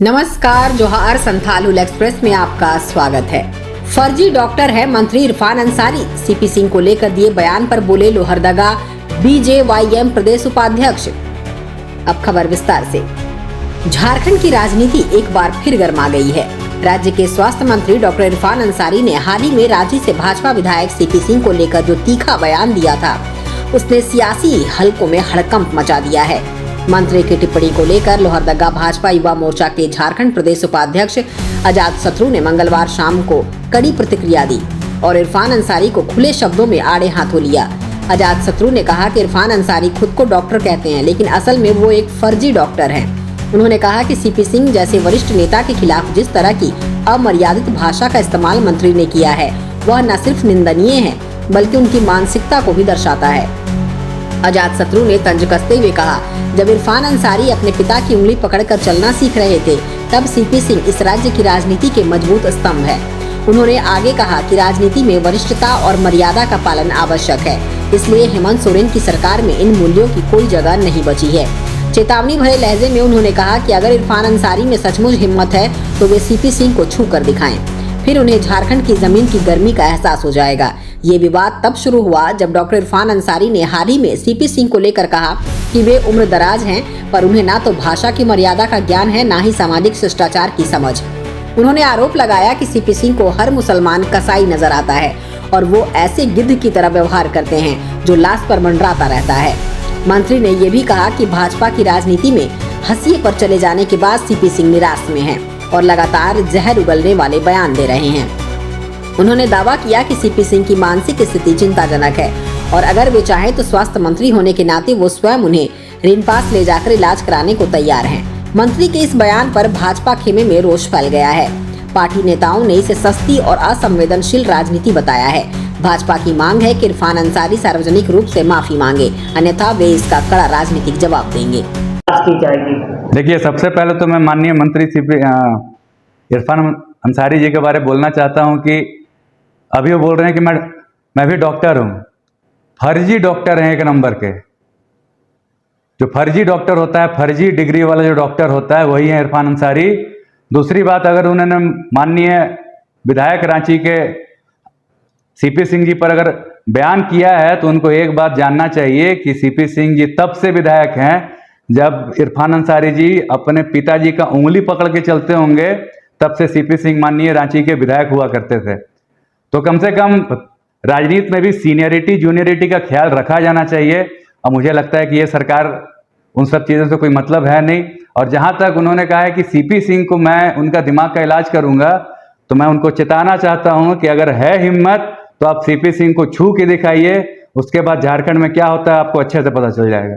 नमस्कार, जोहार। संथाल एक्सप्रेस में आपका स्वागत है। फर्जी डॉक्टर है मंत्री इरफान अंसारी। सीपी सिंह को लेकर दिए बयान पर बोले लोहरदगा बीजेवाईएम प्रदेश उपाध्यक्ष। अब खबर विस्तार से। झारखंड की राजनीति एक बार फिर गर्मा गई है। राज्य के स्वास्थ्य मंत्री डॉक्टर इरफान अंसारी ने हाल ही में रांची से भाजपा विधायक सीपी सिंह को लेकर जो तीखा बयान दिया था, उसने सियासी हलकों में हड़कंप मचा दिया है। मंत्री की टिप्पणी को लेकर लोहरदगा भाजपा युवा मोर्चा के झारखंड प्रदेश उपाध्यक्ष आजाद शत्रु ने मंगलवार शाम को कड़ी प्रतिक्रिया दी और इरफान अंसारी को खुले शब्दों में आड़े हाथों लिया। आजाद शत्रु ने कहा कि इरफान अंसारी खुद को डॉक्टर कहते हैं, लेकिन असल में वो एक फर्जी डॉक्टर हैं। उन्होंने कहा कि सीपी सिंह जैसे वरिष्ठ नेता के खिलाफ जिस तरह की अमर्यादित भाषा का इस्तेमाल मंत्री ने किया है, वह न सिर्फ निंदनीय है बल्कि उनकी मानसिकता को भी दर्शाता है। आजाद शत्रु ने तंज कसते हुए कहा, जब इरफान अंसारी अपने पिता की उंगली पकड़कर चलना सीख रहे थे, तब सीपी सिंह इस राज्य की राजनीति के मजबूत स्तंभ है। उन्होंने आगे कहा कि राजनीति में वरिष्ठता और मर्यादा का पालन आवश्यक है, इसलिए हेमंत सोरेन की सरकार में इन मूल्यों की कोई जगह नहीं बची है। चेतावनी भरे लहजे में उन्होंने कहा कि अगर इरफान अंसारी में सचमुच हिम्मत है तो वे सीपी सिंह को छू कर दिखाएं, फिर उन्हें झारखंड की जमीन की गर्मी का एहसास हो जाएगा। ये विवाद तब शुरू हुआ जब डॉक्टर इरफान अंसारी ने हाल ही में सीपी सिंह को लेकर कहा कि वे उम्र दराज हैं, पर उन्हें ना तो भाषा की मर्यादा का ज्ञान है, ना ही सामाजिक शिष्टाचार की समझ। उन्होंने आरोप लगाया कि सीपी सिंह को हर मुसलमान कसाई नजर आता है और वो ऐसे गिद्ध की तरह व्यवहार करते हैं जो लाश पर मंडराता रहता है। मंत्री ने ये भी कहा कि भाजपा की राजनीति में हंसिए पर चले जाने के बाद सीपी सिंह निराश में हैं और लगातार जहर उगलने वाले बयान दे रहे हैं। उन्होंने दावा किया कि सीपी सिंह की मानसिक स्थिति चिंताजनक है और अगर वे चाहें तो स्वास्थ्य मंत्री होने के नाते वो स्वयं उन्हें ऋण पास ले जाकर इलाज कराने को तैयार हैं। मंत्री के इस बयान पर भाजपा खेमे में रोष फैल गया है। पार्टी नेताओं ने इसे सस्ती और असंवेदनशील राजनीति बताया है। भाजपा की मांग है कि इरफान अंसारी सार्वजनिक रूप से माफी मांगे, अन्यथा वे इसका कड़ा राजनीतिक जवाब देंगे। देखिए, सबसे पहले तो मैं माननीय मंत्री इरफान अंसारी जी के बारे में बोलना चाहता हूं कि अभी वो बोल रहे हैं कि मैं भी डॉक्टर हूं। फर्जी डॉक्टर हैं एक नंबर के। जो फर्जी डॉक्टर होता है, फर्जी डिग्री वाला जो डॉक्टर होता है, वही है इरफान अंसारी। दूसरी बात, अगर उन्होंने माननीय विधायक रांची के सीपी सिंह जी पर अगर बयान किया है तो उनको एक बात जानना चाहिए कि सीपी सिंह जी तब से विधायक हैं जब इरफान अंसारी जी अपने पिताजी का उंगली पकड़ के चलते होंगे, तब से सीपी सिंह माननीय रांची के विधायक हुआ करते थे। तो कम से कम राजनीति में भी सीनियरिटी जूनियरिटी का ख्याल रखा जाना चाहिए। और मुझे लगता है कि ये सरकार उन सब चीज़ों से कोई मतलब है नहीं। और जहाँ तक उन्होंने कहा है कि सीपी सिंह को मैं उनका दिमाग का इलाज करूँगा, तो मैं उनको चेताना चाहता हूँ कि अगर है हिम्मत तो आप सीपी सिंह को छू के दिखाइए। उसके बाद झारखंड में क्या होता है आपको अच्छे से पता चल जाएगा।